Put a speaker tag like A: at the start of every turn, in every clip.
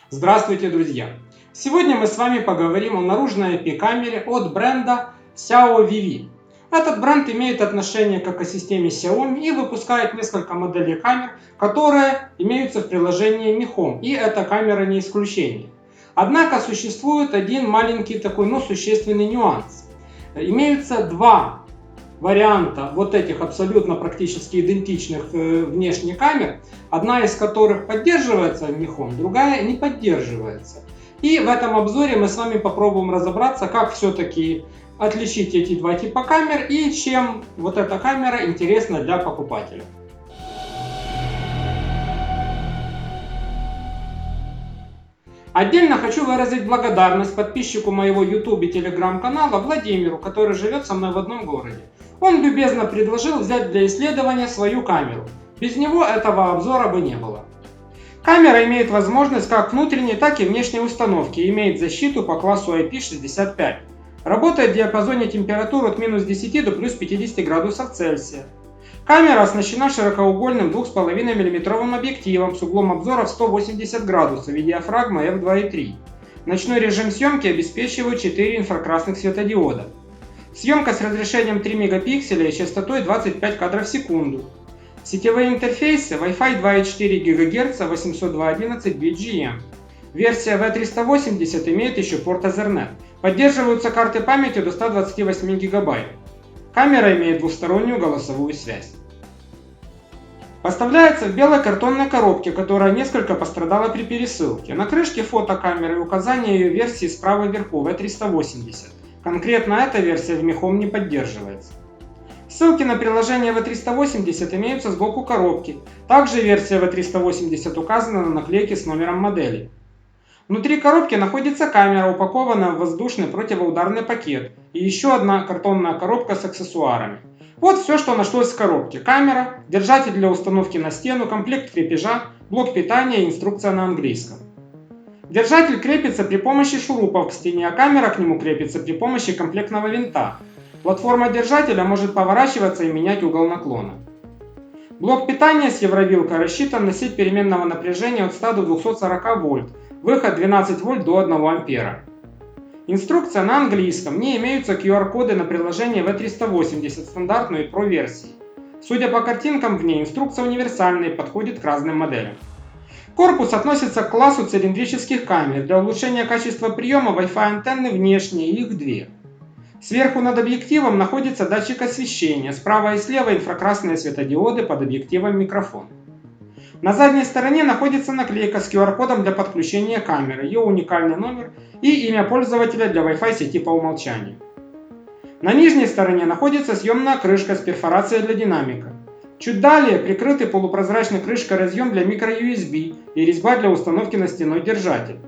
A: Здравствуйте, друзья! Сегодня мы с вами поговорим о наружной IP-камере от бренда Xiao-VV. Этот бренд имеет отношение к экосистеме Xiaomi и выпускает несколько моделей камер, которые имеются в приложении Mi Home, и эта камера не исключение. Однако существует один маленький такой, но существенный нюанс. Имеются два варианта вот этих абсолютно практически идентичных внешне камер, одна из которых поддерживается в Mi Home, другая не поддерживается. И в этом обзоре мы с вами попробуем разобраться, как все-таки отличить эти два типа камер и чем вот эта камера интересна для покупателя. Отдельно хочу выразить благодарность подписчику моего YouTube и Telegram канала Владимиру, который живет со мной в одном городе. Он любезно предложил взять для исследования свою камеру. Без него этого обзора бы не было. Камера имеет возможность как внутренней, так и внешней установки и имеет защиту по классу IP65. Работает в диапазоне температур от минус 10 до плюс 50 градусов Цельсия. Камера оснащена широкоугольным 2,5 мм объективом с углом обзора в 180 градусов и диафрагмой f2.3. Ночной режим съемки обеспечивает 4 инфракрасных светодиода. Съемка с разрешением 3 мегапикселя и частотой 25 кадров в секунду. Сетевые интерфейсы Wi-Fi 2,4 ГГц 802.11 BGM. Версия V380 имеет еще порт Ethernet. Поддерживаются карты памяти до 128 ГБ. Камера имеет двустороннюю голосовую связь. Поставляется в белой картонной коробке, которая несколько пострадала при пересылке. На крышке фотокамеры и указание ее версии справа вверху V380. Конкретно эта версия в Mi Home не поддерживается. Ссылки на приложение V380 имеются сбоку коробки. Также версия V380 указана на наклейке с номером модели. Внутри коробки находится камера, упакованная в воздушный противоударный пакет, и еще одна картонная коробка с аксессуарами. Вот все, что нашлось в коробке. Камера, держатель для установки на стену, комплект крепежа, блок питания и инструкция на английском. Держатель крепится при помощи шурупов к стене, а камера к нему крепится при помощи комплектного винта. Платформа держателя может поворачиваться и менять угол наклона. Блок питания с евровилкой рассчитан на сеть переменного напряжения от 100 до 240 вольт, выход 12 вольт до 1 ампера. Инструкция на английском, не имеются QR-коды на приложение V380 стандартной и Pro версии. Судя по картинкам в ней, инструкция универсальная и подходит к разным моделям. Корпус относится к классу цилиндрических камер. Для улучшения качества приема Wi-Fi антенны внешние, их две. Сверху над объективом находится датчик освещения, справа и слева инфракрасные светодиоды, под объективом микрофон. На задней стороне находится наклейка с QR-кодом для подключения камеры, ее уникальный номер и имя пользователя для Wi-Fi сети по умолчанию. На нижней стороне находится съемная крышка с перфорацией для динамика. Чуть далее прикрытый полупрозрачной крышкой разъем для microUSB и резьба для установки на стенной держатель.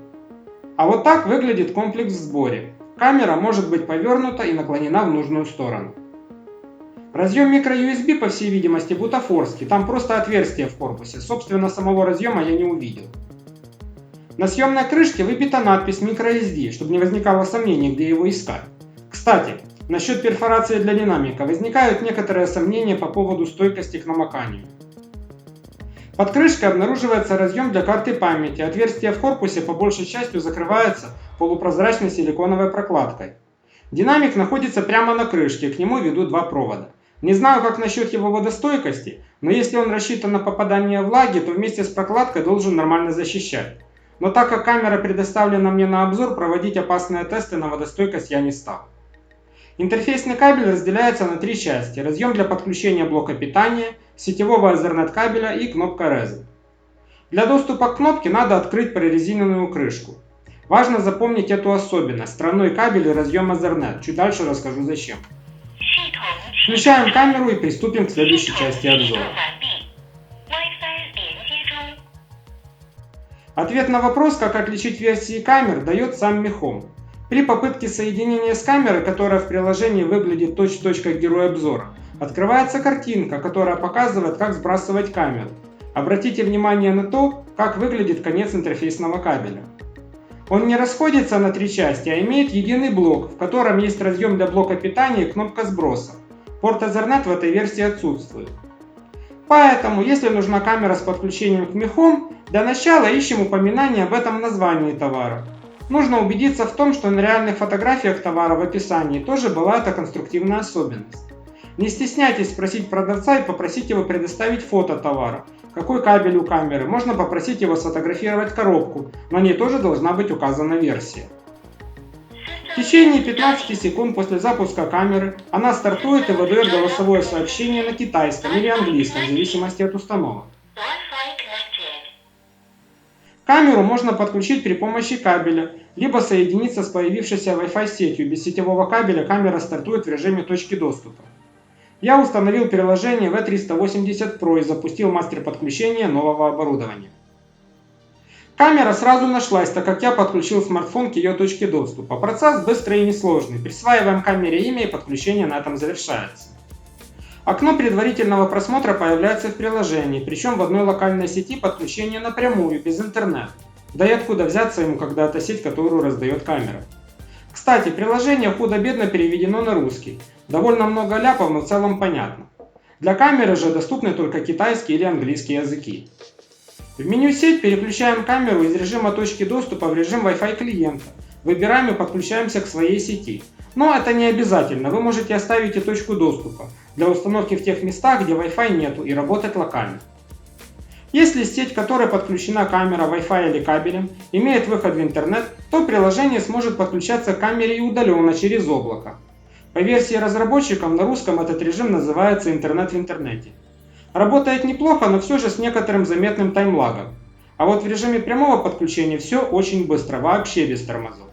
A: А вот так выглядит комплекс в сборе. Камера может быть повернута и наклонена в нужную сторону. Разъем microUSB, по всей видимости, бутафорский, там просто отверстие в корпусе, собственно самого разъема я не увидел. На съемной крышке выбита надпись microSD, чтобы не возникало сомнений, где его искать. Кстати, насчет перфорации для динамика возникают некоторые сомнения по поводу стойкости к намоканию. Под крышкой обнаруживается разъем для карты памяти, отверстие в корпусе по большей части закрывается полупрозрачной силиконовой прокладкой. Динамик находится прямо на крышке, к нему ведут два провода. Не знаю, как насчет его водостойкости, но если он рассчитан на попадание влаги, то вместе с прокладкой должен нормально защищать. Но так как камера предоставлена мне на обзор, проводить опасные тесты на водостойкость я не стал. Интерфейсный кабель разделяется на три части: разъем для подключения блока питания, сетевого Ethernet кабеля и кнопка RESET. Для доступа к кнопке надо открыть прорезиненную крышку. Важно запомнить эту особенность: тройной кабель и разъем Ethernet. Чуть дальше расскажу зачем. Включаем камеру и приступим к следующей части обзора. Ответ на вопрос, как отличить версии камер, дает сам Mi Home. При попытке соединения с камерой, которая в приложении выглядит точь-в-точь как герой обзора, открывается картинка, которая показывает, как сбрасывать камеру. Обратите внимание на то, как выглядит конец интерфейсного кабеля. Он не расходится на три части, а имеет единый блок, в котором есть разъем для блока питания и кнопка сброса. Порт Ethernet в этой версии отсутствует. Поэтому, если нужна камера с подключением к мехом, для начала ищем упоминание об этом в названии товара. Нужно убедиться в том, что на реальных фотографиях товара в описании тоже была эта конструктивная особенность. Не стесняйтесь спросить продавца и попросить его предоставить фото товара. Какой кабель у камеры, можно попросить его сфотографировать коробку, на ней тоже должна быть указана версия. В течение 15 секунд после запуска камеры она стартует и выдает голосовое сообщение на китайском или английском, в зависимости от установок. Камеру можно подключить при помощи кабеля, либо соединиться с появившейся Wi-Fi сетью. Без сетевого кабеля камера стартует в режиме точки доступа. Я установил приложение V380 Pro и запустил мастер подключения нового оборудования. Камера сразу нашлась, так как я подключил смартфон к ее точке доступа. Процесс быстрый и несложный. Присваиваем камере имя и подключение на этом завершается. Окно предварительного просмотра появляется в приложении, причем в одной локальной сети подключение напрямую, без интернета. Да и откуда взяться ему, когда это сеть, которую раздает камера. Кстати, приложение худо-бедно переведено на русский. Довольно много ляпов, но в целом понятно. Для камеры же доступны только китайский или английский языки. В меню «Сеть» переключаем камеру из режима точки доступа в режим Wi-Fi клиента. Выбираем и подключаемся к своей сети. Но это не обязательно, вы можете оставить и точку доступа для установки в тех местах, где Wi-Fi нету, и работать локально. Если сеть, к которой подключена камера Wi-Fi или кабелем, имеет выход в интернет, то приложение сможет подключаться к камере и удаленно через облако. По версии разработчиков на русском этот режим называется интернет в интернете. Работает неплохо, но все же с некоторым заметным таймлагом. А вот в режиме прямого подключения все очень быстро, вообще без тормозов.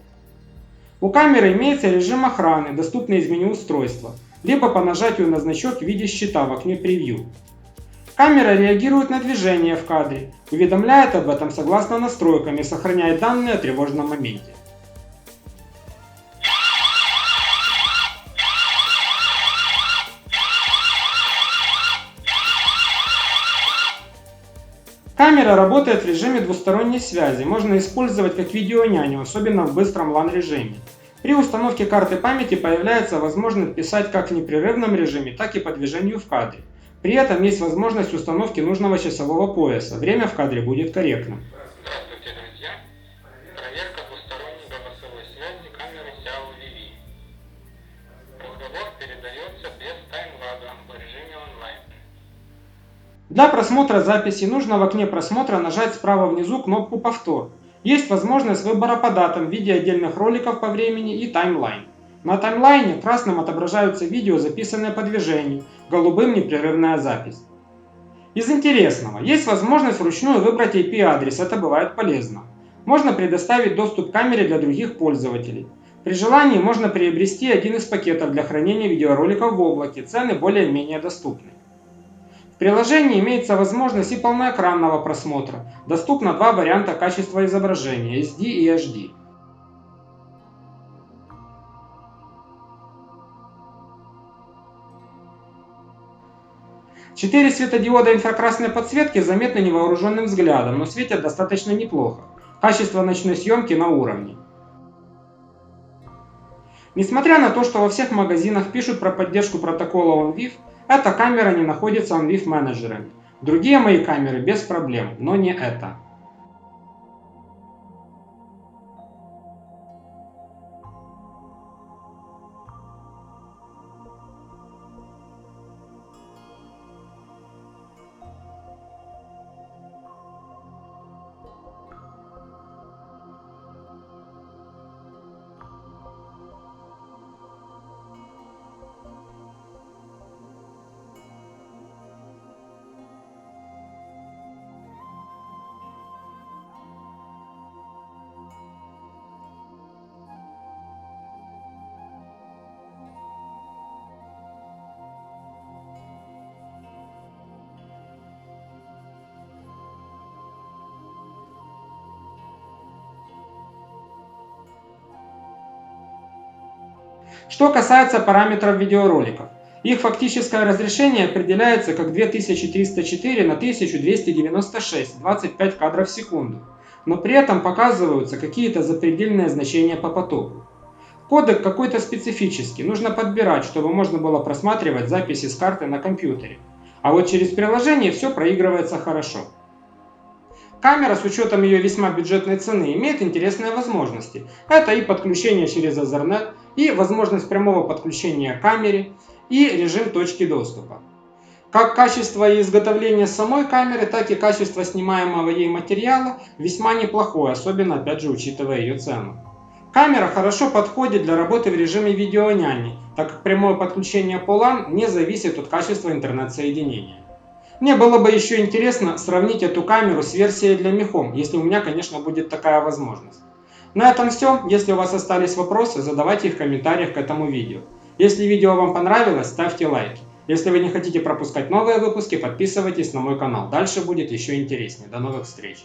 A: У камеры имеется режим охраны, доступный из меню устройства, либо по нажатию на значок в виде щита в окне превью. Камера реагирует на движение в кадре, уведомляет об этом согласно настройкам и сохраняет данные о тревожном моменте. Камера работает в режиме двусторонней связи, можно использовать как видеоняню, особенно в быстром LAN-режиме. При установке карты памяти появляется возможность писать как в непрерывном режиме, так и по движению в кадре. При этом есть возможность установки нужного часового пояса, время в кадре будет корректным.
B: Здравствуйте, друзья! Проверка двусторонней голосовой связи камеры Xiaomi VV. Разговор передается без таймлага в режиме онлайн.
A: Для просмотра записи нужно в окне просмотра нажать справа внизу кнопку «Повтор». Есть возможность выбора по датам в виде отдельных роликов по времени и таймлайн. На таймлайне красным отображаются видео, записанные по движению, голубым непрерывная запись. Из интересного, есть возможность вручную выбрать IP-адрес, это бывает полезно. Можно предоставить доступ к камере для других пользователей. При желании можно приобрести один из пакетов для хранения видеороликов в облаке, цены более-менее доступны. В приложении имеется возможность и полноэкранного просмотра. Доступно два варианта качества изображения – SD и HD. Четыре светодиода инфракрасной подсветки заметны невооруженным взглядом, но светят достаточно неплохо. Качество ночной съемки на уровне. Несмотря на то, что во всех магазинах пишут про поддержку протокола OnVIF, эта камера не находится OnVIF менеджерами. Другие мои камеры без проблем, но не эта. Что касается параметров видеороликов, их фактическое разрешение определяется как 2304 на 1296, 25 кадров в секунду, но при этом показываются какие-то запредельные значения по потоку. Кодек какой-то специфический, нужно подбирать, чтобы можно было просматривать записи с карты на компьютере. А вот через приложение все проигрывается хорошо. Камера с учетом ее весьма бюджетной цены имеет интересные возможности. Это и подключение через Ethernet, и возможность прямого подключения к камере, и режим точки доступа. Как качество изготовления самой камеры, так и качество снимаемого ей материала весьма неплохое, особенно опять же учитывая ее цену. Камера хорошо подходит для работы в режиме видеоняни, так как прямое подключение по LAN не зависит от качества интернет-соединения. Мне было бы еще интересно сравнить эту камеру с версией для Mi Home, если у меня, конечно, будет такая возможность. На этом все. Если у вас остались вопросы, задавайте их в комментариях к этому видео. Если видео вам понравилось, ставьте лайки. Если вы не хотите пропускать новые выпуски, подписывайтесь на мой канал. Дальше будет еще интереснее. До новых встреч!